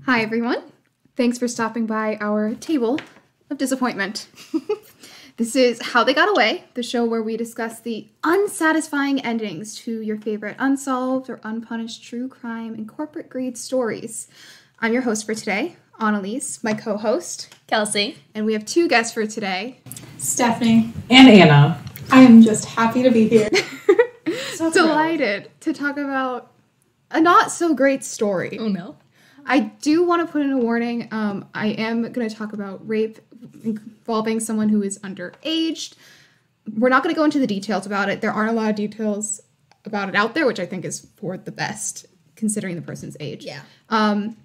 Hi, everyone. Thanks for stopping by our table of disappointment. This is How They Got Away, the show where we discuss the unsatisfying endings to your favorite unsolved or unpunished true crime and corporate greed stories. I'm your host for today, Annalise, my co-host, Kelsey. And we have two guests for today, Stephanie. And Anna. I am just happy to be here. So delighted to talk about a not so great story. Oh no. I do want to put in a warning. I am going to talk about rape involving someone who is underaged. We're not going to go into the details about it. There aren't a lot of details about it out there, which I think is for the best, considering the person's age. Yeah. I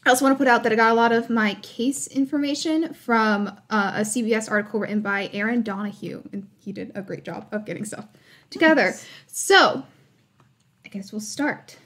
also want to put out that I got a lot of my case information from a CBS article written by Aaron Donahue, and he did a great job of getting stuff together. Nice. So, I guess we'll start.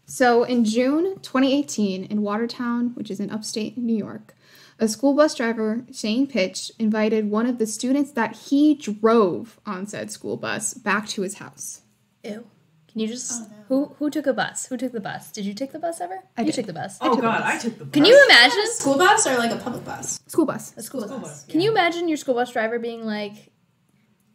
So in June 2018, in Watertown, which is in upstate New York, a school bus driver, Shane Pitch, invited one of the students that he drove on said school bus back to his house. Ew. Can you just... Who took a bus? Who took the bus? Did you take the bus ever? I did. took the bus. Oh, God, I took the bus. Can you imagine... A school bus or like a public bus? School bus. A school bus. Can you imagine your school bus driver being like,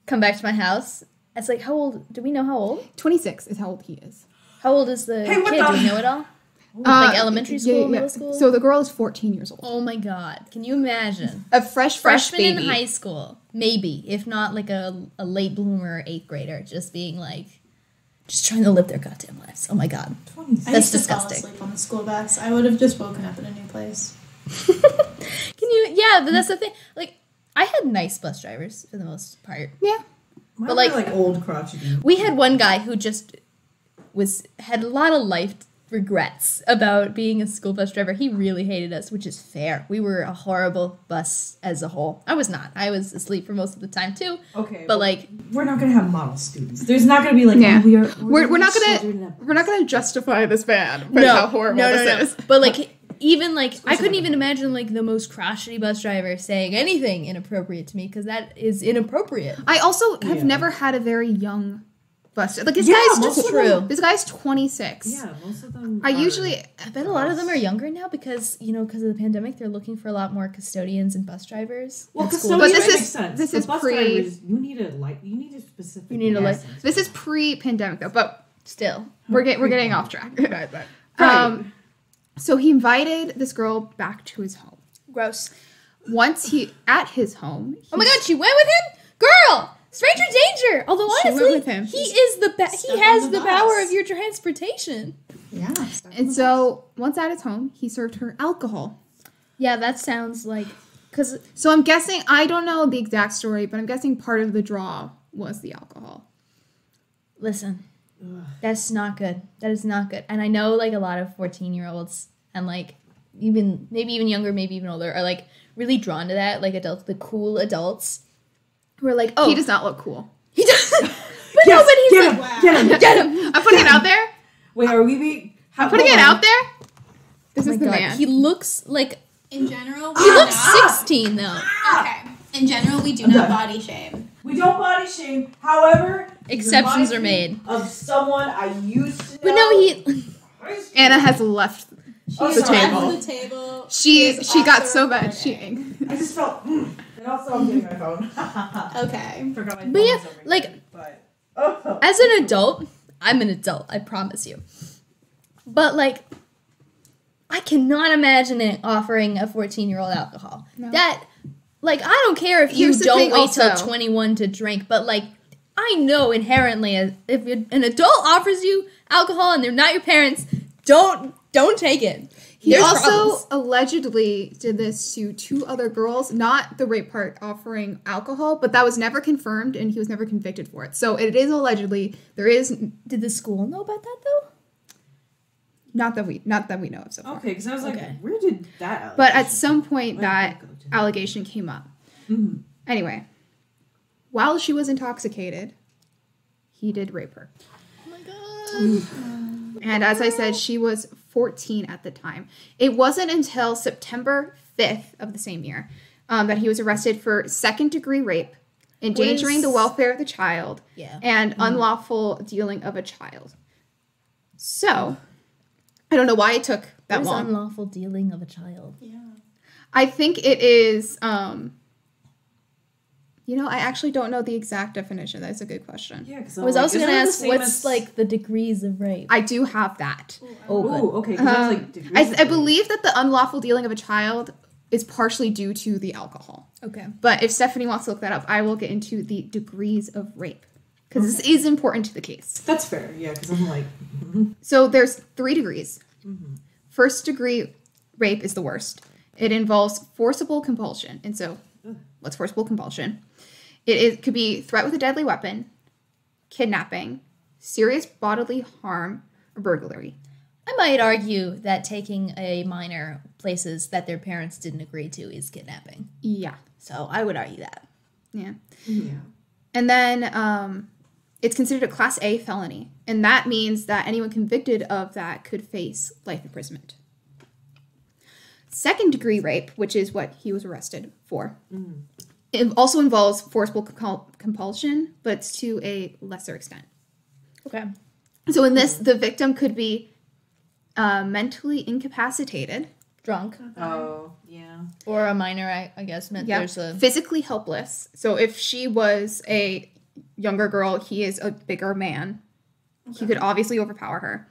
come back to my house? It's like, how old... Do we know how old? 26 is how old he is. How old is the kid? Do we know it all? Like elementary school, middle school? So the girl is 14 years old. Oh my God. Can you imagine? A freshman in baby. high school. Maybe. If not like a late bloomer 8th grader. Just being like, just trying to live their goddamn lives. Oh my God. I used to fall asleep on the school bus. I would have just woken up in a new place. Can you? Yeah, but that's the thing. Like, I had nice bus drivers for the most part. Yeah. But like old crotchety. We had one guy who just had a lot of life regrets about being a school bus driver. He really hated us, which is fair. We were a horrible bus as a whole. I was not. I was asleep for most of the time too. Okay, but like, we're not gonna have model students. There's not gonna be like, yeah. we're not gonna justify this man. But how horrible this is. But like, even like, I couldn't even imagine like the most crotchety bus driver saying anything inappropriate to me because that is inappropriate. I also have never had a very young bus. Like this This guy's 26. Yeah, most of them. I bet a lot of them are younger now because of the pandemic, they're looking for a lot more custodians and bus drivers. Well, custodians makes sense. This is bus drivers, you need a specific. You need a license. This is pre-pandemic though, but still, we're getting off track. Right. So he invited this girl back to his home. Gross. Once at his home. Oh my God, she went with him? Girl! Stranger danger! Although honestly, with him. he has the power of your transportation. Yeah. And so once at his home, he served her alcohol. Yeah, that sounds like... So I'm guessing, I don't know the exact story, but I'm guessing part of the draw was the alcohol. Listen, that's not good. That is not good. And I know like a lot of 14-year-olds and like maybe even younger, maybe even older are like really drawn to that. Like adults, the cool adults who are like, oh. He does not look cool. He doesn't. But yes, no, but he's get like, get him. I'm putting it out there. Wait, are we I'm putting it out there. This is the God. man. He looks like... In general, he looks 16 though. Okay. In general, we do not body shame. We don't body shame. However, exceptions are made. Of someone I used to know. But no, Anna has left the table. The table. She got so bad cheating. I just felt. And also, I'm getting my phone. Okay. Forgot my but yeah, phone like, but, as an adult, I'm an adult. I promise you. But like, I cannot imagine it offering a 14-year-old alcohol. No. That, like, I don't care if you don't wait till 21 to drink, but like, I know inherently if an adult offers you alcohol and they're not your parents, don't take it. He also allegedly did this to 2 other girls, not the rape part offering alcohol, but that was never confirmed and he was never convicted for it. So it is allegedly. Did the school know about that though? Not that we know of so far. Okay, because I was like, where did that allegation? But at some point that allegation came up. Mm-hmm. Anyway, while she was intoxicated, he did rape her. Oh my God. And as I said, she was 14 at the time. It wasn't until September 5th of the same year that he was arrested for 2nd-degree rape, endangering the welfare of the child, and unlawful dealing of a child. So, I don't know why it took that What is long. unlawful dealing of a child? Yeah. I think it is, I actually don't know the exact definition. That's a good question. Yeah, because I was also going to ask what's like the degrees of rape. I do have that. Oh, good. Oh, okay. 'Cause that's, like, degrees I of rape. believe that the unlawful dealing of a child is partially due to the alcohol. Okay. But if Stephanie wants to look that up, I will get into the degrees of rape. Because this is important to the case. That's fair. Yeah, because I'm like, So there's 3 degrees. First degree rape is the worst. It involves forcible compulsion. And so, what's forcible compulsion? It could be threat with a deadly weapon, kidnapping, serious bodily harm, or burglary. I might argue that taking a minor places that their parents didn't agree to is kidnapping. Yeah. So I would argue that. Yeah. yeah. And then it's considered a Class A felony. And that means that anyone convicted of that could face life imprisonment. Second degree rape, which is what he was arrested for, it also involves forcible compulsion, but it's to a lesser extent. Okay. So in this, the victim could be mentally incapacitated. Drunk. Oh, yeah. Or a minor, I guess, meant Yeah. there's a... Physically helpless. So if she was a younger girl, he is a bigger man. He could obviously overpower her.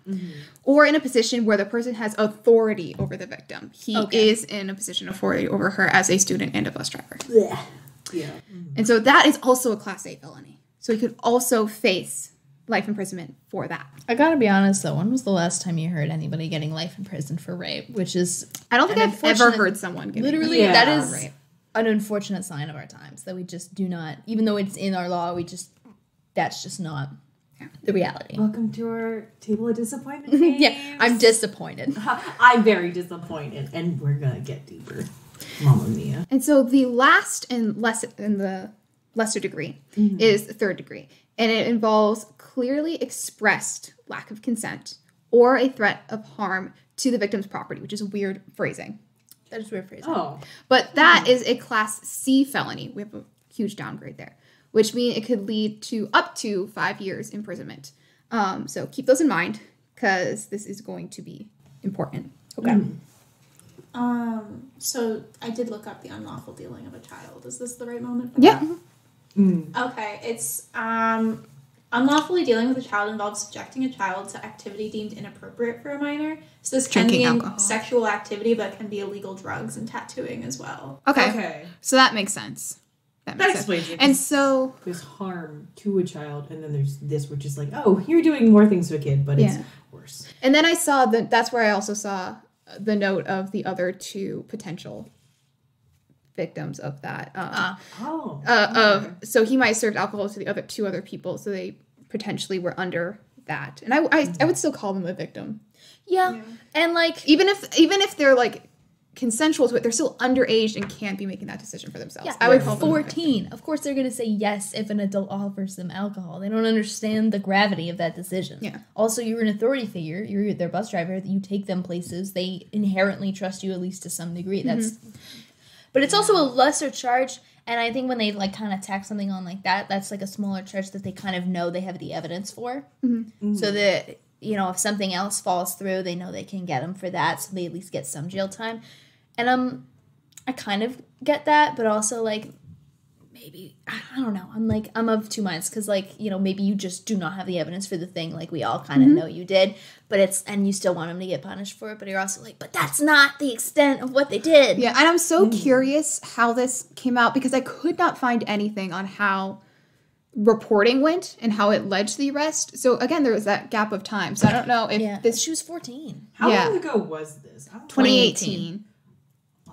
Or in a position where the person has authority over the victim. He is in a position of authority over her as a student and a bus driver. Yeah. And so that is also a Class A felony. So he could also face life imprisonment for that. I gotta be honest, though. When was the last time you heard anybody getting life in prison for rape? Which is... I don't think an I've ever unfortunate- heard someone get Literally, Yeah. that is rape. an unfortunate sign of our times. That we just do not... Even though it's in our law, that's just not the reality. Welcome to our table of disappointment. Yeah, I'm disappointed. I'm very disappointed, and we're gonna get deeper. Mamma mia. And so the last and the lesser degree is the third degree. And it involves clearly expressed lack of consent or a threat of harm to the victim's property, which is a weird phrasing. That is weird phrasing. Oh. But that is a Class C felony. We have a huge downgrade there, which means it could lead to up to 5 years imprisonment. So keep those in mind because this is going to be important. Okay. So I did look up the unlawful dealing of a child. Is this the right moment? Yeah. Okay, it's unlawfully dealing with a child involves subjecting a child to activity deemed inappropriate for a minor. So this can Drinking be alcohol. sexual activity, but it can be illegal drugs and tattooing as well. Okay. So that makes sense. That makes sense. explains it. And so There's harm to a child, and then there's this, which is like, oh, you're doing more things to a kid, but it's Yeah. worse. And then I saw that's where I also saw the note of the other 2 potential victims of that. Oh. So he might have served alcohol to the other 2 other people, so they potentially were under that. And I would still call them a victim, Yeah. And like... even if they're like consensual to it, they're still underage and can't be making that decision for themselves. Yeah, I would call them 14. Of course, they're going to say yes if an adult offers them alcohol. They don't understand the gravity of that decision. Yeah. Also, you're an authority figure. You're their bus driver. You take them places. They inherently trust you at least to some degree. That's, but it's also a lesser charge. And I think when they like kind of tack something on like that, that's like a smaller charge that they kind of know they have the evidence for. So that if something else falls through, they know they can get them for that. So they at least get some jail time. And I kind of get that, but also like maybe I don't know. I'm of 2 minds because maybe you just do not have the evidence for the thing like we all kind of know you did, but and you still want them to get punished for it, but you're also like, but that's not the extent of what they did. Yeah, and I'm so curious how this came out because I could not find anything on how reporting went and how it led to the arrest. So again, there was that gap of time. So I don't know if this she was 14. How Yeah. long ago was this? I don't know. 2018.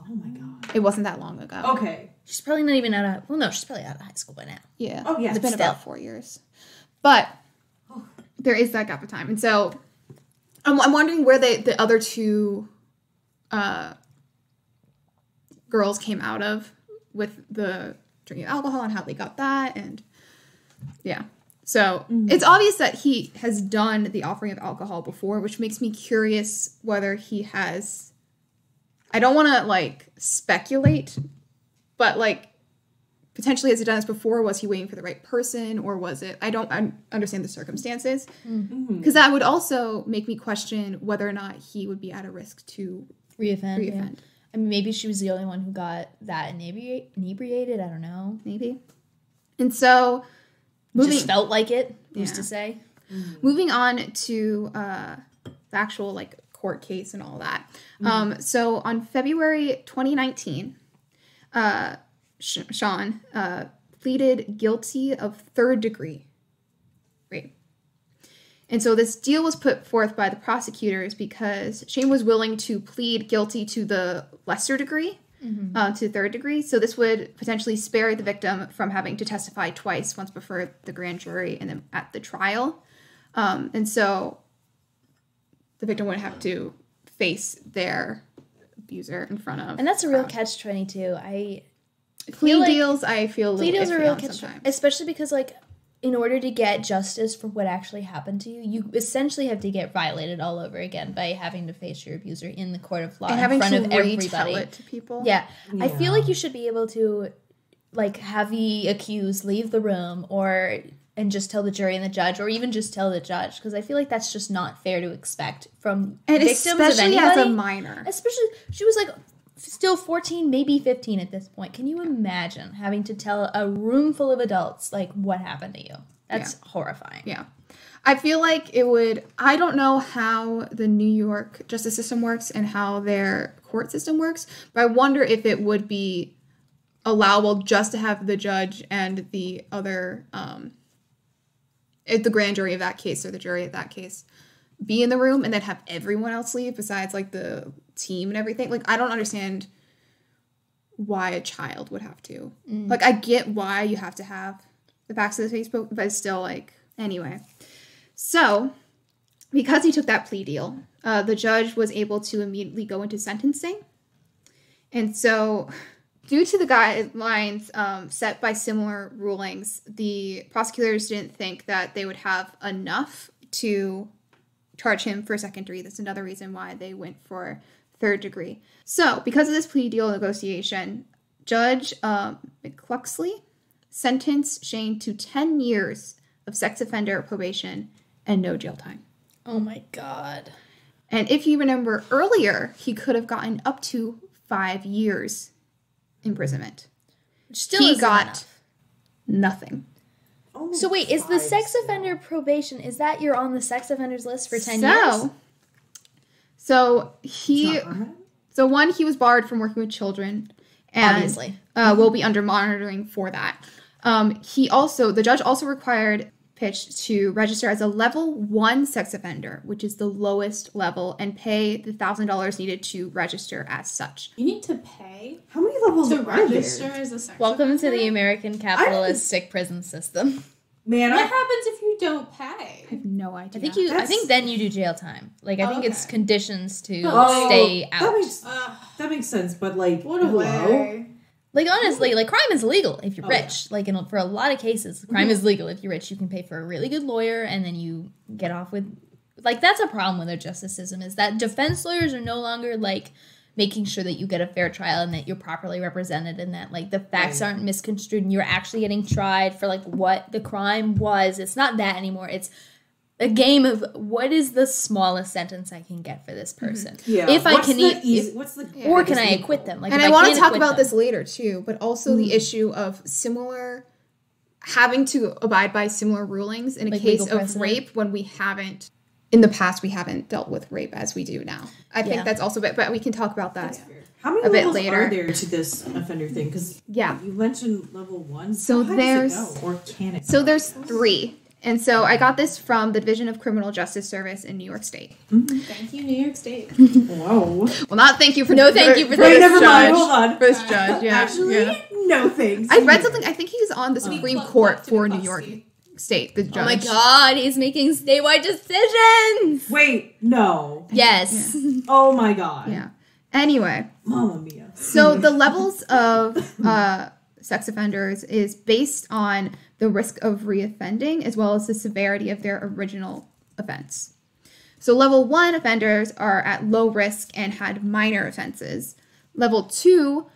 Oh my god. It wasn't that long ago. Okay. She's probably not even out of no, she's probably out of high school by now. Yeah. Oh, yeah, It's been but about still. 4 years. But there is that gap of time. And so I'm wondering where the other 2 girls came out of with the drinking alcohol and how they got that. And yeah. So it's obvious that he has done the offering of alcohol before, which makes me curious whether he has... I don't want to, speculate, but, potentially has he done this before? Was he waiting for the right person, or was it? I understand the circumstances, because that would also make me question whether or not he would be at a risk to Reoffend. reoffend. Yeah. I mean, maybe she was the only one who got that inebriated. I don't know. Maybe. And so, Just felt like it. Who's Yeah. to say? moving on to the actual like court case and all that. So on February 2019, Sean pleaded guilty of third-degree rape. And so this deal was put forth by the prosecutors because Shane was willing to plead guilty to the lesser degree, to third degree. So this would potentially spare the victim from having to testify twice, once before the grand jury and then at the trial. And so the victim wouldn't have to face their abuser in front of. And that's a real crowd. catch-22. Plea deals, I feel a Plea little deals are iffy real on catch, sometimes. especially because like in order to get justice for what actually happened to you, you essentially have to get violated all over again by having to face your abuser in the court of law And in having front to of retell everybody. it to people. Yeah. I feel Yeah. like you should be able to like have the accused leave the room and just tell the jury and the judge, or even just tell the judge, because I feel like that's just not fair to expect from And victims of especially anybody. as a minor. Especially, she was like still 14, maybe 15 at this point. Can you imagine having to tell a room full of adults like what happened to you? That's horrifying. Yeah. I feel like it would, I don't know how the New York justice system works and how their court system works, but I wonder if it would be allowable just to have the judge and the other, the grand jury of that case or the jury of that case be in the room and then have everyone else leave besides like the team and everything. Like, I don't understand why a child would have to. Like, I get why you have to have the facts of the Facebook, but it's still like, anyway. So, because he took that plea deal, the judge was able to immediately go into sentencing. And so, due to the guidelines set by similar rulings, the prosecutors didn't think that they would have enough to charge him for second degree. That's another reason why they went for third degree. So, because of this plea deal negotiation, Judge McCluskey sentenced Shane to 10 years of sex offender probation and no jail time. Oh my God. And if you remember earlier, he could have gotten up to 5 years imprisonment. Which still He isn't got enough. nothing. Only So wait, is the 5 sex still. offender probation, is that you're on the sex offenders list for 10 years? So It's he, not permanent? so one, he was barred from working with children, and Obviously. will be under monitoring for that. The judge also required Pitch to register as a level 1 sex offender, which is the lowest level, and pay the $1,000 needed to register as such. You need to pay How many levels to are register there? as a sex Welcome to offender? the American capitalistic prison system. Man, What I happens if you don't pay? I have no idea. I think then you do jail time. Like I think it's Okay. conditions to Oh, stay out. That makes sense, but like, What a hello? way. Like honestly, like crime is legal if you're Oh, rich. Like for a lot of cases, crime is legal if you're rich. You can pay for a really good lawyer, and then you get off with. Like that's a problem with our justice system is that defense lawyers are no longer like making sure that you get a fair trial and that you're properly represented and that like the facts Right. aren't misconstrued and you're actually getting tried for like what the crime was. It's not that anymore. It's a game of what is the smallest sentence I can get for this person. Yeah. If I what's can the eat, easy, if- what's the or can I guess acquit equal? them? Like, And if I want to can't talk acquit about them- this later too, but also the issue of similar having to abide by similar rulings in a Like case legal of precedent? rape when we haven't in the past we haven't dealt with rape as we do now. I think Yeah. that's also but we can talk about that. How many a bit levels later. are there to this offender thing? Because Yeah. you mentioned level 1. So How high there's- does it go? Or can it? So go? there's 3. And so I got this from the Division of Criminal Justice Service in New York State. Thank you, New York State. Whoa. Well, not thank you for No, thank you for Wait, this never mind. judge. Hold on. For this judge, yeah. Actually, yeah. no thanks. I read something. I think he's on the Supreme Club Court to for be New York busty. State. The judge. Oh my God, he's making statewide decisions. Wait, no. Yes. Oh my god. Yeah. Anyway, Mamma mia. so the levels of sex offenders is based on the risk of reoffending as well as the severity of their original offense. So level 1 offenders are at low risk and had minor offenses. Level 2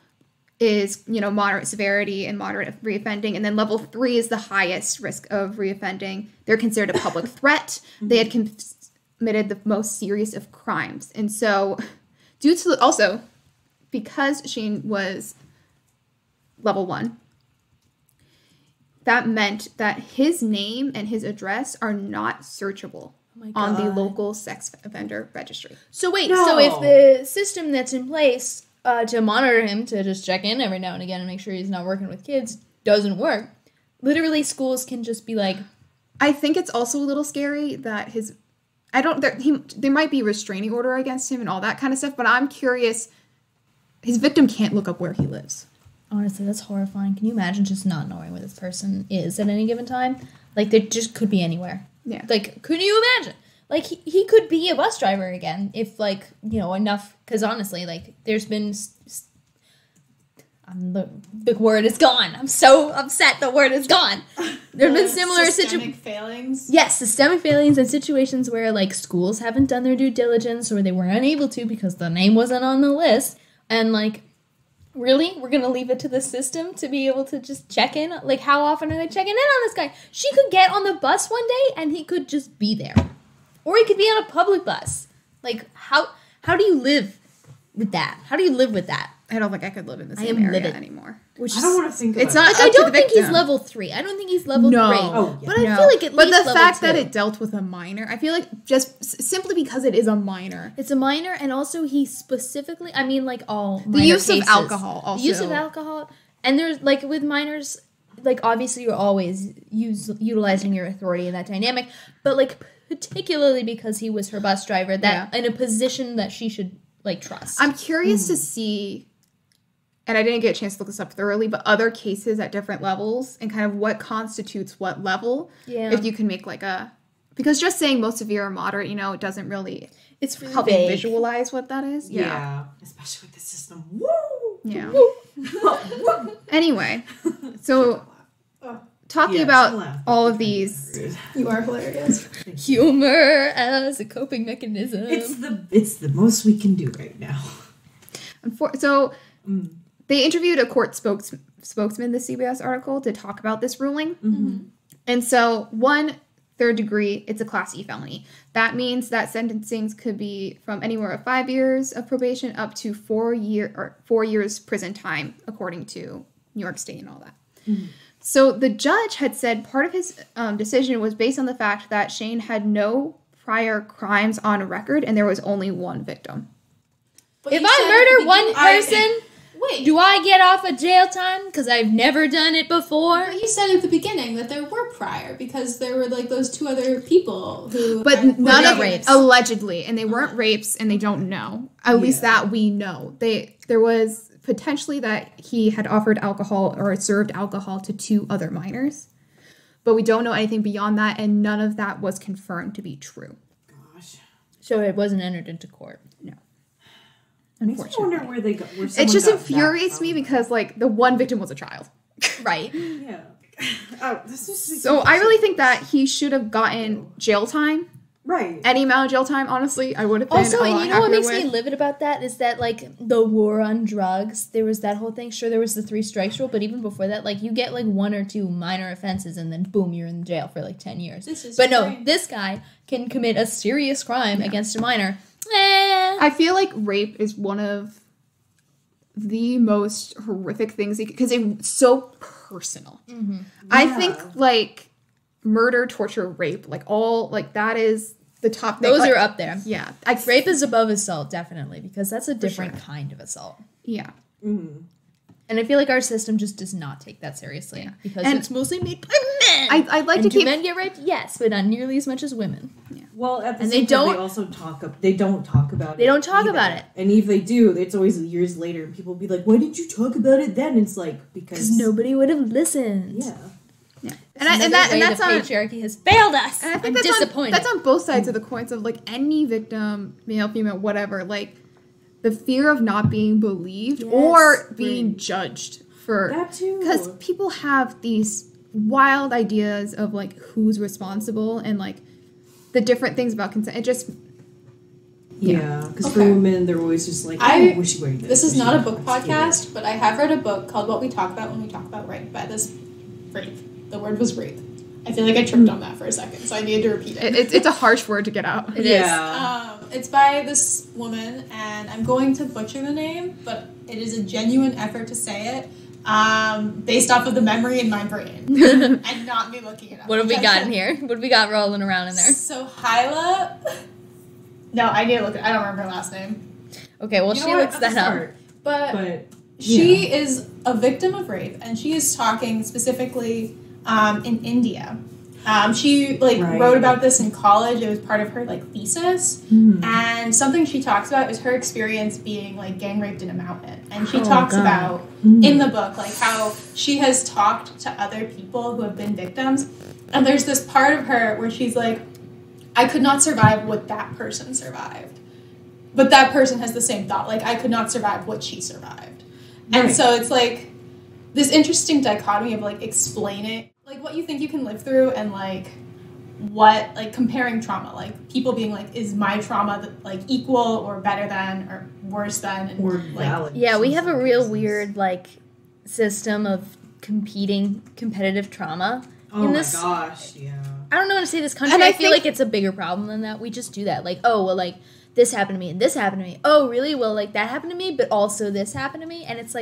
is, moderate severity and moderate reoffending. And then level 3 is the highest risk of reoffending. They're considered a public threat. They had committed the most serious of crimes. And so because Shane was level 1, that meant that his name and his address are not searchable on the local sex offender registry. So wait, so if the system that's in place to monitor him, to just check in every now and again and make sure he's not working with kids, doesn't work, literally schools can just be like... I think it's also a little scary that there might be a restraining order against him and all that kind of stuff, but I'm curious, his victim can't look up where he lives. Honestly, that's horrifying. Can you imagine just not knowing where this person is at any given time? Like, they just could be anywhere. Yeah. Like, could you imagine? Like, he could be a bus driver again if, like, enough... Because honestly, like, there's been... the word is gone. I'm so upset the word is gone. There have been similar systemic failings. Yes, systemic failings and situations where, like, schools haven't done their due diligence or they were unable to because the name wasn't on the list. And, like... Really? We're going to leave it to the system to be able to just check in? Like, how often are they checking in on this guy? She could get on the bus one day and he could just be there. Or he could be on a public bus. Like, how do you live with that? How do you live with that? I don't think I could live in the same area anymore. I don't want to think about it's not it. like, I don't think he's level 3. I don't think he's level 3. Oh, yeah. But I feel like at least the fact 2. that it dealt with a minor, I feel like just simply because it is a minor. It's a minor, and also he specifically, I mean, like, all The use of alcohol also. The use of alcohol. And there's, like, with minors, like, obviously you're always utilizing your authority in that dynamic. But, like, particularly because he was her bus driver, that in a position that she should, like, trust. I'm curious to see... And I didn't get a chance to look this up thoroughly, but other cases at different levels and kind of what constitutes what level. Yeah. If you can make like because just saying most severe or moderate, it doesn't really really help vague. you visualize what that is. Yeah. Especially with the system. Woo! Yeah. Woo! Anyway, so talking about all of these. You are hilarious. Humor as a coping mechanism. It's the most we can do right now. They interviewed a court spokesman, the CBS article, to talk about this ruling. Mm-hmm. And so, 1 third degree, it's a Class E felony. That means that sentencings could be from anywhere of 5 years of probation up to 4 years prison time, according to New York State and all that. Mm-hmm. So the judge had said part of his decision was based on the fact that Shane had no prior crimes on record and there was only one victim. But if I murder one person... Wait. Do I get off of jail time? Because I've never done it before. But you said at the beginning that there were prior because there were like those 2 other people who. But none of rapes. Allegedly, and they weren't rapes, and they don't know. At least that we know. There was potentially that he had offered alcohol or served alcohol to 2 other minors, but we don't know anything beyond that, and none of that was confirmed to be true. Gosh. So it wasn't entered into court. No. Unfortunately. I wonder where they got. It just infuriates me because, like, the one victim was a child. Right. Yeah. This is so I really think that he should have gotten jail time. Right. Any amount of jail time, honestly, I would have been Also, a lot and you know what happier makes with. me livid about that is that, like, the war on drugs, there was that whole thing. Sure, there was the 3 strikes rule, but even before that, like, you get, like, 1 or 2 minor offenses and then, boom, you're in jail for, like, 10 years. But no, this guy can commit a serious crime against a minor. I feel like rape is one of the most horrific things because it's so personal. Mm-hmm. Yeah. I think like murder, torture, rape, like all like that is the top thing. Those are up there. Yeah. Rape is above assault, definitely, because that's a different kind of assault. Yeah. Mm-hmm. And I feel like our system just does not take that seriously because it's mostly made by men. I'd like to keep... Do men get raped? Yes, but not nearly as much as women. Yeah. Well, at the and same they time, don't also talk. They don't talk about it. They don't talk about it. And if they do, it's always years later, and people will be like, "Why didn't you talk about it then?" It's like because nobody would have listened. Yeah. Yeah. And that's the patriarchy has failed us. And I think I'm disappointed. That's on both sides of the coins of like any victim, male, female, whatever, like the fear of not being believed or being judged for that too. Because people have these wild ideas of like who's responsible and like the different things about consent. Yeah, because for Okay. women, they're always just like, I- oh, was she wearing this? This is Was she not a wearing book this? podcast, but I have read a book called What We Talk About When We Talk About Rape by this rape. The word was rape. I feel like I tripped on that for a second, so I needed to repeat it. It's a harsh word to get out. It is. Yeah. It's by this woman, and I'm going to butcher the name, but it is a genuine effort to say it, based off of the memory in my brain, and not me looking it up. What have we which I got in should- here? What have we got rolling around in there? So Hyla. No, I need to look. I don't remember her last name, Okay, well, You know she what? looks At the that up. start, but But she is a victim of rape, and she is talking specifically in India. She Right. wrote about this in college. It was part of her thesis, Mhm. and something she talks about is her experience being gang raped in a mountain. And she Oh, talks God. about Mhm. in the book how she has talked to other people who have been victims, and there's this part of her where she's like, I could not survive what that person survived. But that person has the same thought. I could not survive what she survived. And Right. so it's this interesting dichotomy of explaining what you think you can live through and what comparing trauma. People being is my trauma equal or better than or worse than, and Or valid. Yeah, we in have a some real cases. weird system of competitive trauma. Oh in my this- gosh, yeah. I don't know how to say this country. And I I feel think- like it's a bigger problem than that. We just do that. This happened to me and this happened to me. Oh, really? Well, that happened to me, but also this happened to me. And it's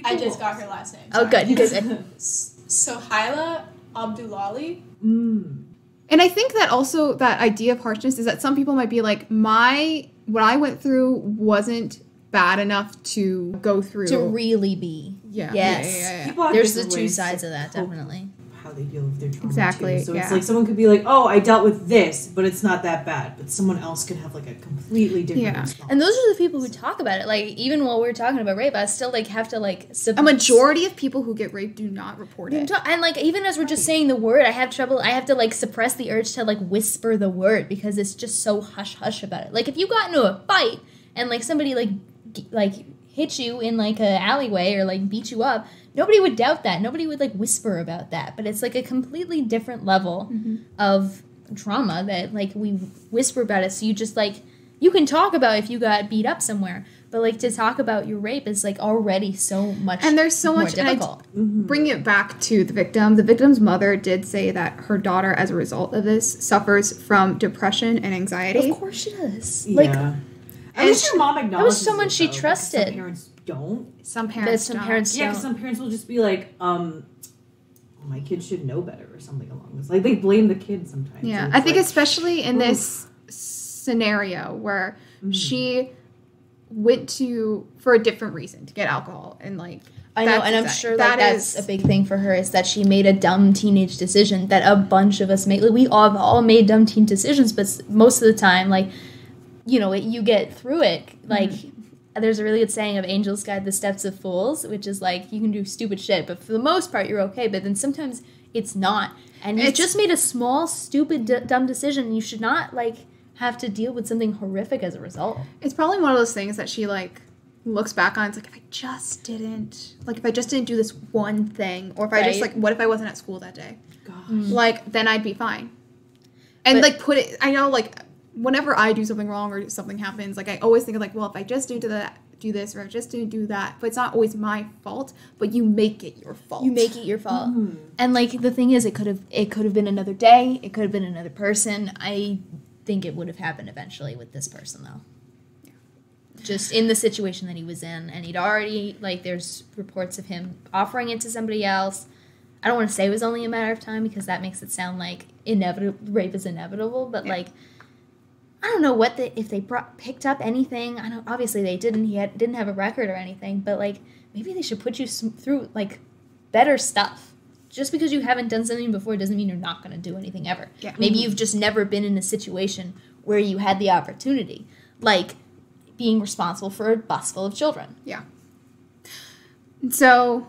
I just got her last name. oh, sorry. good. Good. So Hyla Abdullali. And I think that also that idea of harshness is that some people might be like, what I went through wasn't bad enough to go through. To really be. Yeah. Yes. Yeah. People have There's the different two ways sides to of that, cope definitely. how they deal with their trauma Exactly, too. So yeah. it's someone could be like, oh, I dealt with this, but it's not that bad. But someone else could have a completely different Yeah. response. And those are the people who talk about it. Even while we're talking about rape, I still have to A majority of people who get raped do not report it. And even as we're just saying the word, I have to suppress the urge to whisper the word because it's just so hush hush about it. If you got into a fight and somebody hit you in a alleyway or beat you up, nobody would doubt that. Nobody would whisper about that. But it's a completely different level of trauma that we whisper about it. So you just you can talk about if you got beat up somewhere, but to talk about your rape is already so much And there's so more much and I- difficult. Bring it back to the victim. The victim's mother did say that her daughter, as a result of this, suffers from depression and anxiety. Of course she does. Yeah. At least your mom acknowledges someone it, she though, because trusted. Some parents don't. Some That parents some don't. parents Yeah, don't. because some parents will just be like, my kid should know better or something along those. They blame the kid sometimes. Yeah, and I it's think like, especially in this scenario where she went for a different reason to get alcohol and I know, and I'm sure that's a big thing for her is that she made a dumb teenage decision that a bunch of us made. We all made dumb teen decisions, but most of the time, you get through it. There's a really good saying of angels guide the steps of fools, which is you can do stupid shit, but for the most part you're okay. But then sometimes it's not, and you just made a small, stupid, dumb decision. And you should not have to deal with something horrific as a result. It's probably one of those things that she looks back on. It's I just didn't if I just didn't do this one thing, or if I just Right. what if I wasn't at school that day? Gosh. Then I'd be fine. And But- put it. I know whenever I do something wrong or something happens, I always think of well, if I just do this or I just didn't do that, but it's not always my fault. But you make it your fault. You make it your fault. And the thing is, it could have been another day. It could have been another person. I think it would have happened eventually with this person, though. Just in the situation that he was in, and he'd already there's reports of him offering it to somebody else. I don't want to say it was only a matter of time because that makes it sound like rape is inevitable, but I don't know if they picked up anything. I know obviously they didn't. He didn't have a record or anything, but maybe they should put you through better stuff. Just because you haven't done something before doesn't mean you're not going to do anything ever. Yeah. Maybe you've just never been in a situation where you had the opportunity, being responsible for a bus full of children. Yeah. So,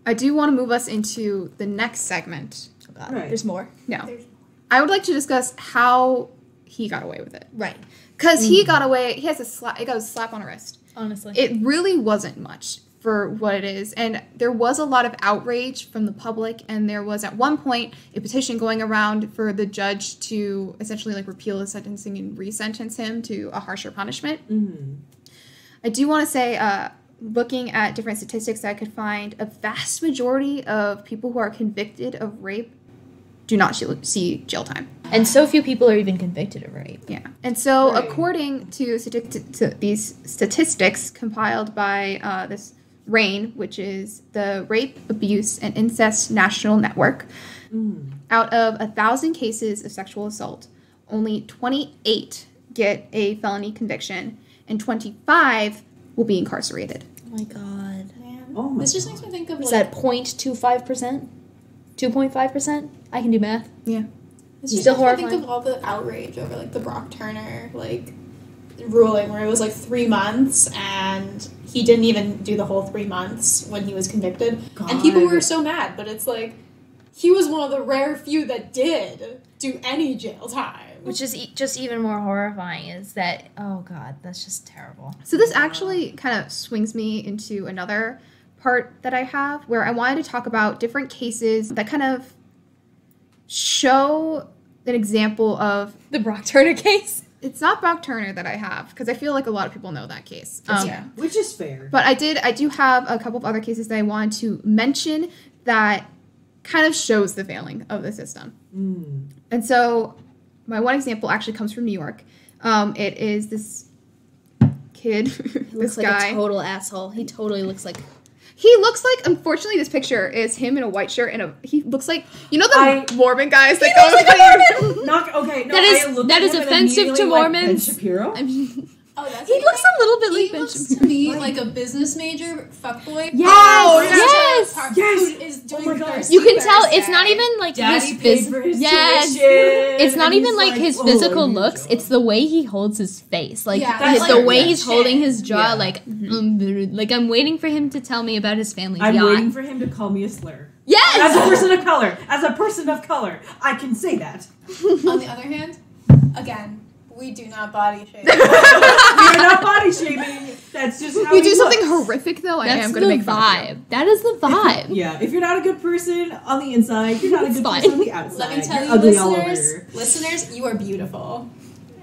I do want to move us into the next segment. Oh God, Right. there's more. No. There's- I would like to discuss how he got away with it. Right. Because he got away, he has it got a slap on the wrist. Honestly. It really wasn't much. for what it is. And there was a lot of outrage from the public, and there was at one point a petition going around for the judge to essentially like repeal his sentencing and resentence him to a harsher punishment. I do want to say, looking at different statistics that I could find, a vast majority of people who are convicted of rape do not see jail time. And so few people are even convicted of rape. Yeah. And so Right. according to these statistics compiled by this RAINN, which is the Rape, Abuse, and Incest National Network, out of 1,000 cases of sexual assault, only 28 get a felony conviction, and 25 will be incarcerated. Oh my god. Man. Oh my This just God. makes me think of Is like, that 0.25%? 2.5%? I can do math. Yeah. It's just Still makes me think horrifying. of all the outrage over like the Brock Turner like ruling where it was like 3 months and he didn't even do the whole 3 months when he was convicted. And people God. were so mad, but it's like he was one of the rare few that did do any jail time. Which is just even more horrifying is that, oh god, that's just terrible. So this actually kind of swings me into another part that I have where I wanted to talk about different cases that kind of show an example of, The Brock Turner case? it's not Brock Turner that I have because I feel like a lot of people know that case. Yeah. Which is fair. But I do have a couple of other cases that I wanted to mention that kind of shows the failing of the system. And so my one example actually comes from New York. It is this kid, this Looks like guy. a total asshole. He totally looks like... He looks like, unfortunately, this picture is him in a white shirt and he looks like, you know the I- Mormon guys that go with Not okay. No, That is- I looked that at is him and offensive to immediately, like, Ben Mormons. Shapiro. I mean, Oh, that's he what you looks think? a little bit He like Ben looks Shapiro. to me like a business major fuckboy. Yes! Oh, yes! Yes! Who is Oh doing my God. Thirsty You can tell it's Thursday. not even like Daddy his paid for his yes. tuition. It's not and even he's like his "Oh, physical I need a looks. job." It's the way he holds his face. Like Yeah, his, that's the like way that he's shit. holding his jaw. Yeah. Like I'm waiting for him to tell me about his family I'm yacht. waiting for him to call me a slur. Yes. As a person of color, I can say that. On the other hand, again, we do not body shame. We are not body shaming. That's just how We he do something looks. horrific though, I That's am the going to make fun of you. vibe. That is the vibe. Yeah, if you're not a good person on the inside, you're not a It's good fine. person on the outside. Let me tell you're you, ugly all over. listeners, you are beautiful,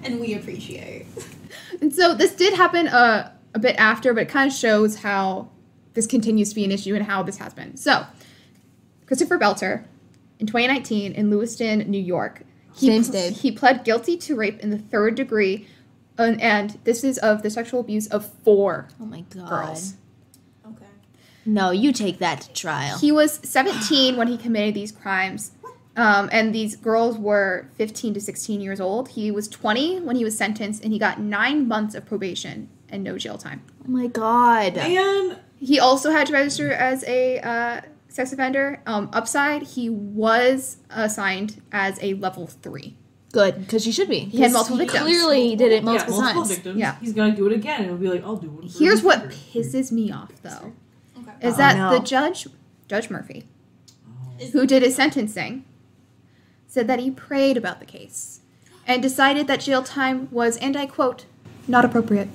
and we appreciate. And so this did happen a bit after, but it kind of shows how this continues to be an issue and how this has been. So, Christopher Belter, in 2019 in Lewiston, New York, Same state. he pled guilty to rape in the 3rd degree, and this is of the sexual abuse of 4 Oh my god. girls. Okay. No, you take that to trial. He was 17 when he committed these crimes, and these girls were 15 to 16 years old. He was 20 when he was sentenced, and he got 9 months of probation and no jail time. Oh my god. And He also had to register as a sex offender. Upside, he was assigned as a level 3. Good, because you should be. He had multiple victims. Clearly did it multiple multiple times. victims. Yeah. He's gonna do it again, and it'll be like, I'll do it. for Here's the what third. pisses me off, though, Okay. is Oh, that no. the Judge Murphy, Is- who did his sentencing, said that he prayed about the case and decided that jail time was, and I quote, not appropriate.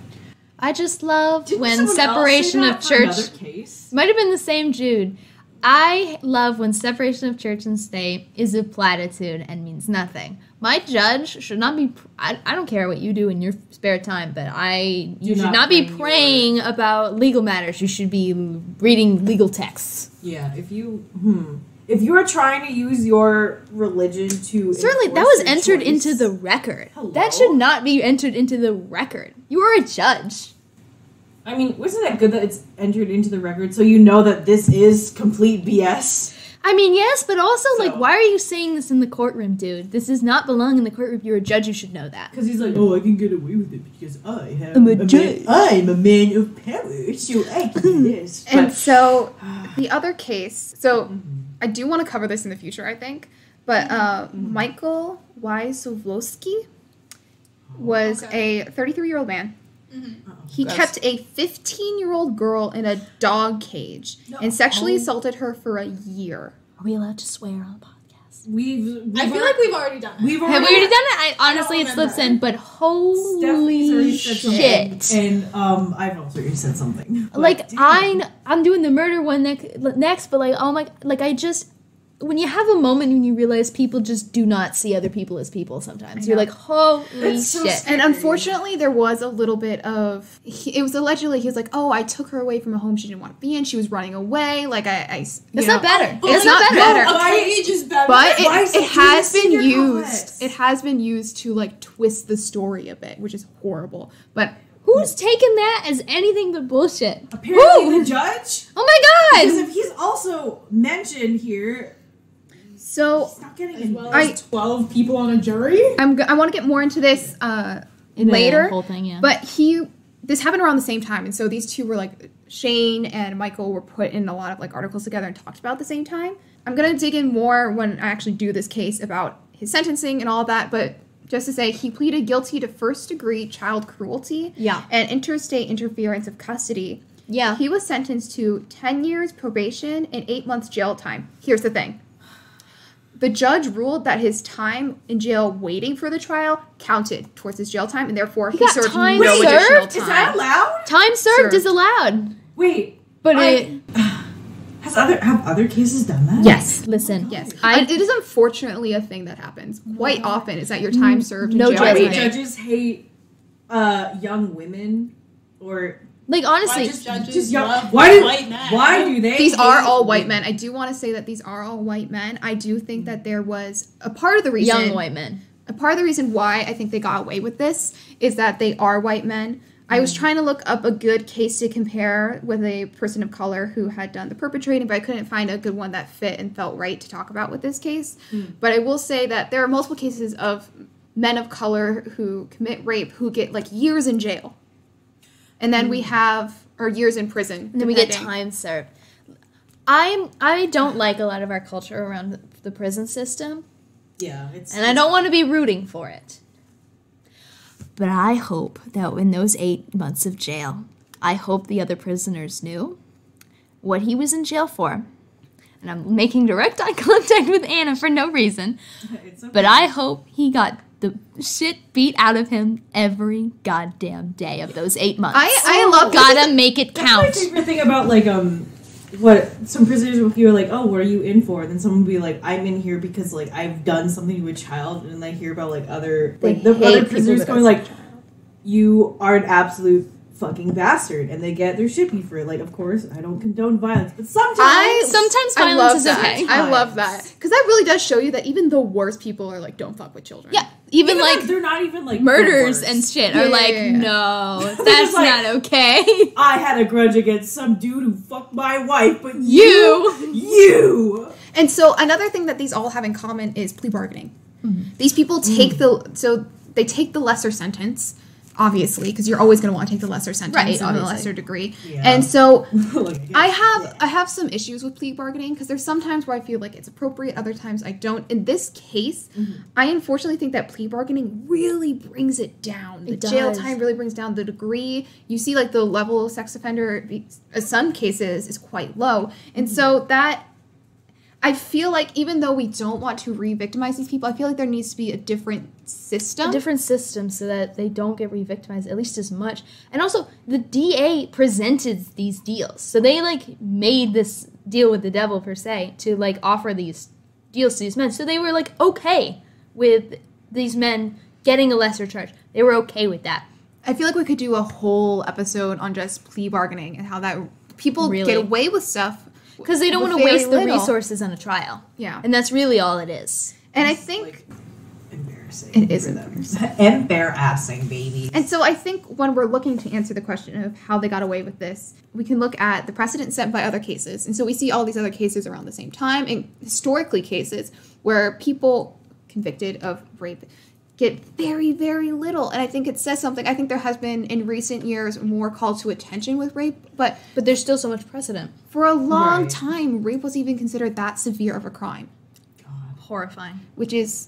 I just love Didn't when someone else separation say of that for church. another case? Might have been the same Jude. I love when separation of church and state is a platitude and means nothing. My judge should not be. I don't care what you do in your spare time, but you should not be praying about legal matters. You should be reading legal texts. Yeah, if you are trying to use your religion to Certainly, that enforce was your entered choice- into the record. Hello? That should not be entered into the record. You are a judge. I mean, wasn't that good that it's entered into the record so you know that this is complete BS? I mean, yes, but also, So- why are you saying this in the courtroom, dude? This does not belong in the courtroom. You're a judge. You should know that. Because he's like, oh, I can get away with it because I'm a judge. I'm a man of power, so I can do this. And But- so the other case, so I do want to cover this in the future, I think, but Michael Wysowski was a 33-year-old man. He Gross. kept a 15-year-old girl in a dog cage and sexually assaulted her for a year. Are we allowed to swear on the podcast? I feel like we've already done it. We've Have we already done it? Honestly, don't it slips remember. in, but Stephanie's already holy said shit. something, and I've also already said something. But Like damn. I'm doing the murder one next, but like oh my, like I just when you have a moment when you realize people just do not see other people as people sometimes. You're like, holy It's so shit. scary. And unfortunately, there was a little bit of. It was allegedly he was like, "Oh, I took her away from a home she didn't want to be in. She was running away. Like It's not better. But It's like, not better. no, Why- okay, just better. But Why is it has it been senior used. complex? It has been used to like twist the story a bit, which is horrible. But Who's taken that as anything but bullshit? Apparently the judge. Oh my Because god! if he's also mentioned here, so he's not getting as in. well as 12 people on a jury. I want to get more into this In the later. whole thing, yeah. But this happened around the same time, and so these two were like Shane and Michael were put in a lot of like articles together and talked about at the same time. I'm gonna dig in more when I actually do this case about his sentencing and all that, but just to say he pleaded guilty to first-degree child cruelty Yeah. and interstate interference of custody. Yeah. He was sentenced to 10 years probation and 8 months jail time. Here's the thing. The judge ruled that his time in jail waiting for the trial counted towards his jail time, and therefore he got served time no served? additional time. Is that allowed? Time served is Served. allowed. Wait, But have other cases done that? Yes. listen. Yes. I It is unfortunately a thing that happens quite often, is that your time served in No jail Why do judgment. waiting. judges hate young women or like Why honestly, just judges just young? love Why do white men? Why do they? These are hate all white women? men. I do want to say that these are all white men. I do think that there was a part of the reason young white men. a part of the reason why I think they got away with this is that they are white men. I was trying to look up a good case to compare with a person of color who had done the perpetrating, but I couldn't find a good one that fit and felt right to talk about with this case. But I will say that there are multiple cases of men of color who commit rape who get like years in jail. And then we have, or years in prison. And then we get depending. time served. I don't like a lot of our culture around the prison system, Yeah, it's and I don't want to be rooting for it. But I hope that in those 8 months of jail, I hope the other prisoners knew what he was in jail for. And I'm making direct eye contact with Anna for no reason. It's okay. But I hope he got the shit beat out of him every goddamn day of those 8 months. I love Gotta make it That's my count. favorite thing about like what some prisoners will hear like, oh, what are you in for? And then someone will be like, I'm in here because like I've done something to a child, and then I hear about like other like the hate other people prisoners that going are like, you are an absolute fucking bastard, and they get their shit beat for it. Like, of course, I don't condone violence, but sometimes Sometimes I violence love is that. okay. I love that. Because that really does show you that even the worst people are like, don't fuck with children. Yeah, even if like they're not even like murders the and worst. shit Yeah, are yeah, like, yeah, yeah. no, that's like- not okay. I had a grudge against some dude who fucked my wife, but You. you. And so another thing that these all have in common is plea bargaining. These people take they take the lesser sentence, obviously, because you're always going to want to take the lesser sentence Right, on the obviously. lesser degree. Yeah. And so Like, I have some issues with plea bargaining because there's some times where I feel like it's appropriate, other times I don't. In this case, I unfortunately think that plea bargaining really brings it down. The It jail does. time really brings down the degree. You see, like the level of sex offender, in some cases, is quite low, and so that. I feel like even though we don't want to re-victimize these people, I feel like there needs to be a different system. A different system so that they don't get re-victimized at least as much. And also, the DA presented these deals. So they, like, made this deal with the devil, per se, to, like, offer these deals to these men. So they were, like, okay with these men getting a lesser charge. They were okay with that. I feel like we could do a whole episode on just plea bargaining and how that people Really? get away with stuff. Because they don't with want to very waste the little. resources on a trial. Yeah. And that's really all it is. And I think like, embarrassing. It is for them. embarrassing. Embarrassing, baby. And so I think when we're looking to answer the question of how they got away with this, we can look at the precedent set by other cases. And so we see all these other cases around the same time, and historically cases where people convicted of rape get very, very little. And I think it says something. I think there has been, in recent years, more call to attention with rape. But But there's still so much precedent. for a long Right. time, rape was even considered that severe of a crime, Horrifying. which is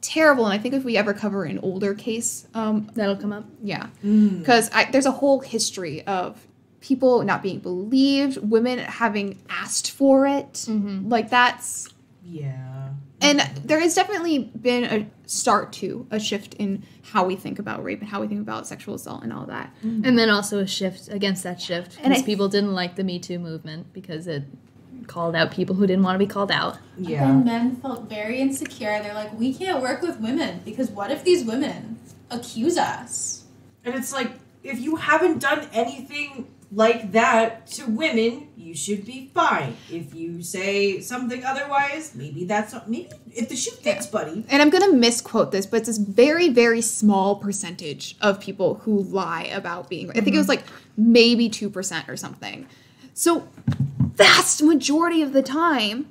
terrible. And I think if we ever cover an older case, That'll come up. yeah, because there's a whole history of people not being believed, women having asked for it. Like that's Yeah. And there has definitely been a start to a shift in how we think about rape and how we think about sexual assault and all that. And then also a shift against that shift. And Because people didn't like the Me Too movement because it called out people who didn't want to be called out. Yeah. And men felt very insecure. They're like, we can't work with women because what if these women accuse us? And it's like, if you haven't done anything like that to women, you should be fine. If you say something otherwise, maybe that's not, maybe if the shoe fits, buddy. And I'm going to misquote this, but it's this very, very small percentage of people who lie about being, I think it was like maybe 2% or something. So vast majority of the time.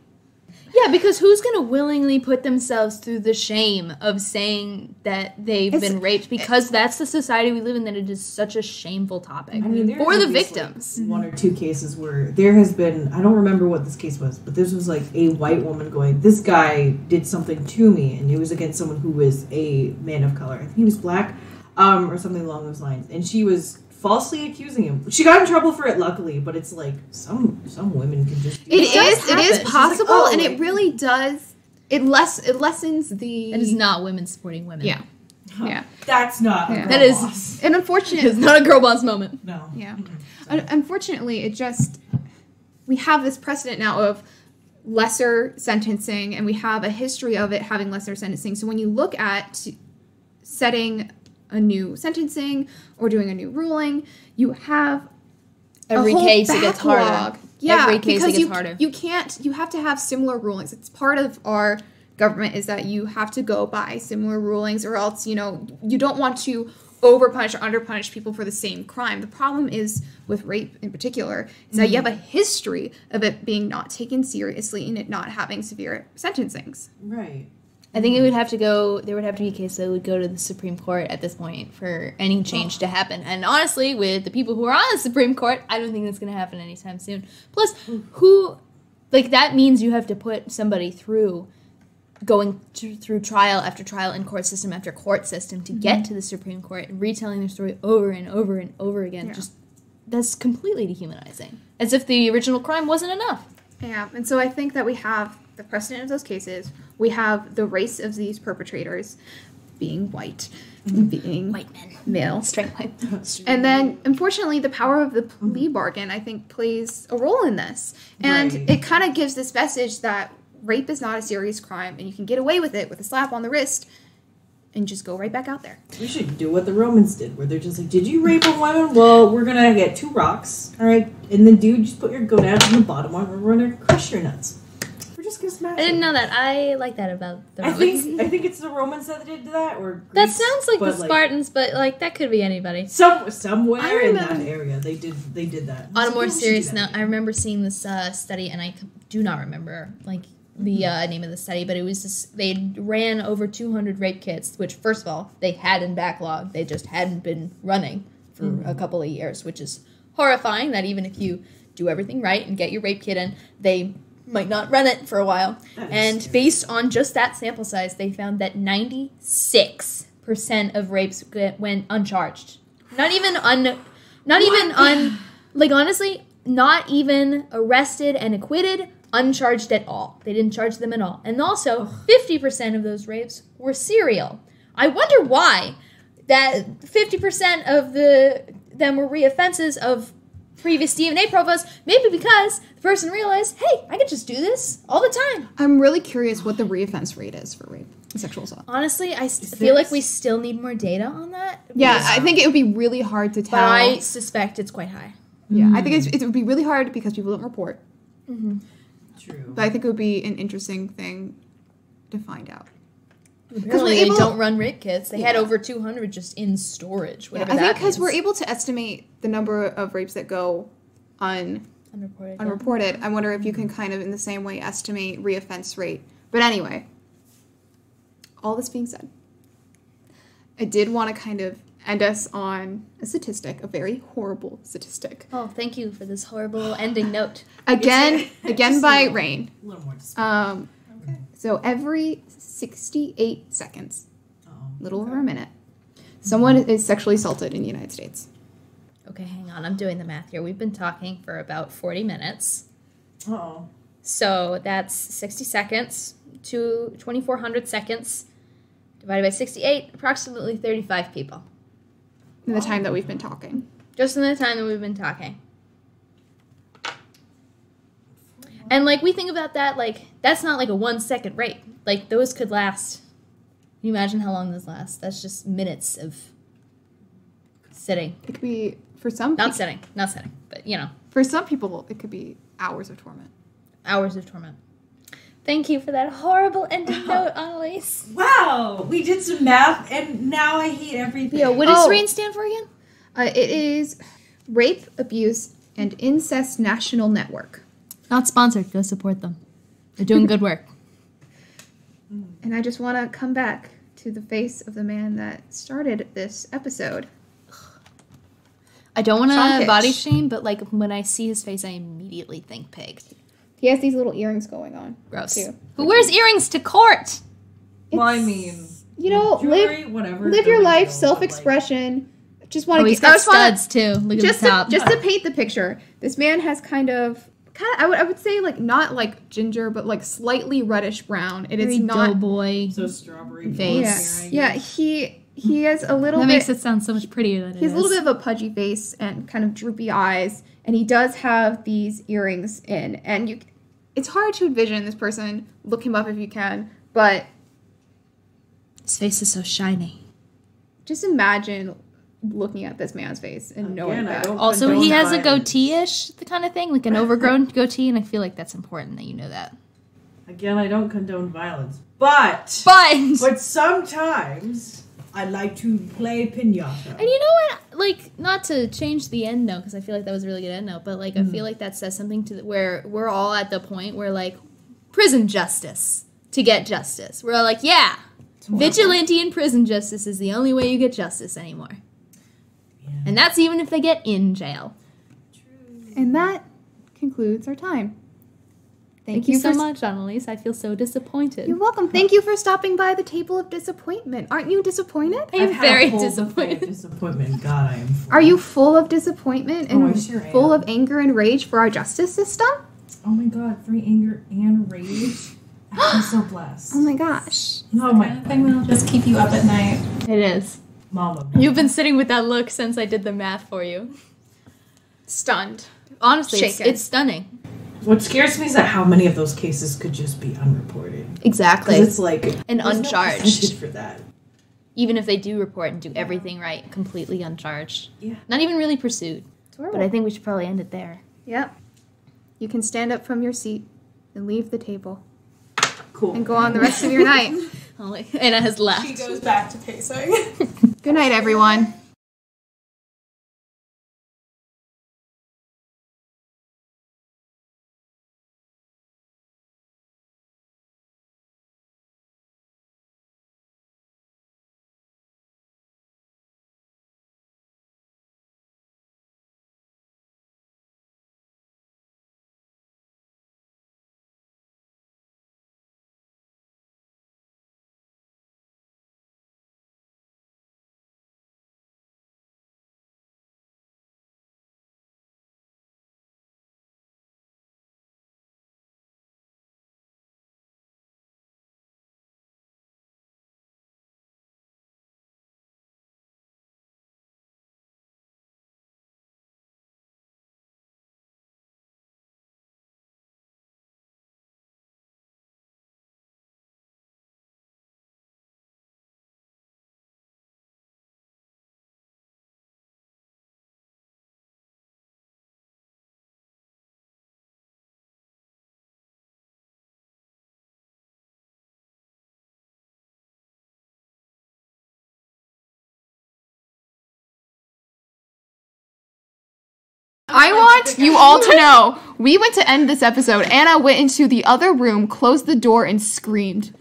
Yeah, because who's going to willingly put themselves through the shame of saying that they've been raped? Because that's the society we live in, that it is such a shameful topic. I mean, for the victims. Like one or two cases where there has been, I don't remember what this case was, but this was like a white woman going, this guy did something to me, and it was against someone who was a man of color. I think he was black, or something along those lines. And she was falsely accusing him. She got in trouble for it, luckily, but it's like some women can just do it is possible, like, oh, and like, it really does. It lessens the. It is not women supporting women. Yeah, yeah. That's not. Yeah. A That is boss. And unfortunately, It's not a girl boss moment. No. Yeah. Unfortunately, it just we have this precedent now of lesser sentencing, and we have a history of it having lesser sentencing. So when you look at setting a new sentencing or doing a new ruling, you have Every a whole case it gets harder. backlog. Yeah, Every case because it gets harder. You have to have similar rulings. It's part of our government is that you have to go by similar rulings, or else you don't want to overpunish or underpunish people for the same crime. The problem is with rape in particular is that you have a history of it being not taken seriously and it not having severe sentencings. Right. I think it would have to go, there would have to be a case that would go to the Supreme Court at this point for any change to happen. And honestly, with the people who are on the Supreme Court, I don't think that's going to happen anytime soon. Plus, that means you have to put somebody through through trial after trial and court system after court system to get to the Supreme Court and retelling their story over and over and over again. Yeah. That's completely dehumanizing. As if the original crime wasn't enough. Yeah, and so I think that we have the precedent of those cases. We have the race of these perpetrators being white, being White men. male. Straight white. And then, unfortunately, the power of the plea bargain, I think, plays a role in this. And Right. it kind of gives this message that rape is not a serious crime, and you can get away with it with a slap on the wrist and just go right back out there. We should do what the Romans did, where they're just like, did you rape a woman? Well, we're gonna get 2 rocks, alright? And then, dude, just put your gonads in the bottom one, and we're gonna crush your nuts. We're just gonna smash I didn't it. know that. I like that about the I Romans. think it's the Romans that did that, or That Greece, sounds like the but, Spartans, but that could be anybody. Somewhere I in that remember- area, they did that. On a So more we should do serious that note, I again. remember seeing this study, and I do not remember the name of the study, but it was just, they ran over 200 rape kits, which first of all they had in backlog. They just hadn't been running for a couple of years, which is horrifying. That even if you do everything right and get your rape kit in, they might not run it for a while. That is And scary. based on just that sample size, they found that 96% of rapes went uncharged. Not even honestly, not even arrested and acquitted, uncharged at all. They didn't charge them at all. And also, 50% of those rapes were serial. I wonder why that 50% of them were reoffenses of previous DNA profiles. Maybe because the person realized, hey, I could just do this all the time. I'm really curious what the reoffense rate is for rape and sexual assault. Honestly, I feel like we still need more data on that. Yeah, I think it would be really hard to But tell. I suspect it's quite high. Yeah, I think it would be really hard because people don't report. True. But I think it would be an interesting thing to find out. Apparently we're able- they don't run rape kits. They had Yeah. over 200 just in storage, Yeah, whatever I think that because means. we're able to estimate the number of rapes that go Unreported. yeah. unreported, I wonder if you can kind of in the same way estimate reoffense rate. But anyway, all this being said, I did want to kind of end us on a statistic, a very horrible statistic. Oh, thank you for this horrible ending note. Again Just by a little- Rain. A little more. Okay. So every 68 seconds, little over a minute, someone is sexually assaulted in the United States. Okay, hang on. I'm doing the math here. We've been talking for about 40 minutes. Uh-oh. So that's 60 seconds to 2,400 seconds divided by 68, approximately 35 people. In the time that we've been talking. Just in the time that we've been talking. And, like, we think about that, like, that's not like a 1 second rate. Like, those could last. Can you imagine how long those last? That's just minutes of sitting. It could be, for some Not sitting, but, you know. For some people, it could be hours of torment. Hours of torment. Thank you for that horrible ending note, Annalise. Wow, we did some math, and now I hate everything. Yeah, what does RAIN stand for again? It is Rape, Abuse, and Incest National Network. Not sponsored. Go support them. They're doing good work. And I just want to come back to the face of the man that started this episode. I don't want Sean to Pitch. body shame, but like when I see his face, I immediately think pig. He has these little earrings going on. Gross. Too. Who wears earrings to court? Well, I mean, You know, jewelry, whatever. live your no life, big deal, self-expression. Just want Oh, to he's I got just wanna- studs too. Look at just the top. to paint the picture, this man has kind of I would say like not like ginger, but like slightly reddish brown. It is not doughboy. So strawberry Face. blonde Yeah, hair, I he has a little That bit. makes it sound so much prettier than it He has is. a little bit of a pudgy face and kind of droopy eyes, and he does have these earrings in. And it's hard to envision this person. Look him up if you can, but His face is so shiny. just imagine looking at this man's face and knowing Again, I that. don't- Also, condone he has a violence. goatee-ish the kind of thing, like an overgrown goatee, and I feel like that's important that you know that. Again, I don't condone violence, but sometimes I like to play pinata. And you know what? Like, not to change the end note, because I feel like that was a really good end note, but, like, I feel like that says something to where we're all at the point where, like, prison justice to get justice. We're all like, yeah, vigilante and prison justice is the only way you get justice anymore. Yeah. And that's even if they get in jail. And that concludes our time. Thank you so much, Annalise. I feel so disappointed. You're welcome. Thank you for stopping by the table of disappointment. Aren't you disappointed? I am I've had a very whole buffet disappointed. of disappointment. God, I am. Full. Are you full of disappointment and Oh, I sure am. full of anger and rage for our justice system? Oh my God, free anger and rage. I'm so blessed. Oh my gosh. Oh my Kind of thing that'll just keep you up at night. It is. Mama. You've been sitting with that look since I did the math for you. Stunned. Honestly, Shaken. it's stunning. What scares me is that how many of those cases could just be unreported. Exactly. Because it's like And there's no uncharged. percentage for that. Even if they do report and do everything right, completely uncharged. Yeah. Not even really pursued. It's horrible. But I think we should probably end it there. Yep. You can stand up from your seat and leave the table Cool. and go on the rest of your night. Anna has left. She goes back to pacing. Good night, everyone. I want you all to know, we went to end this episode. Anna went into the other room, closed the door, and screamed.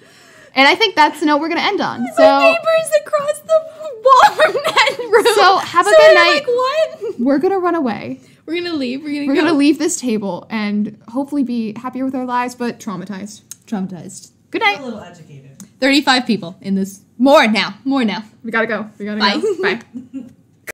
And I think that's the note we're going to end on. So, neighbors across the wall from that room. So, have a So good we're night. like, what? we're going to run away. We're gonna leave. We're We're going to leave this table and hopefully be happier with our lives, but traumatized. Traumatized. Good A night. little educated. 35 people in this. More now. We got to go. We got to Bye. go. Bye.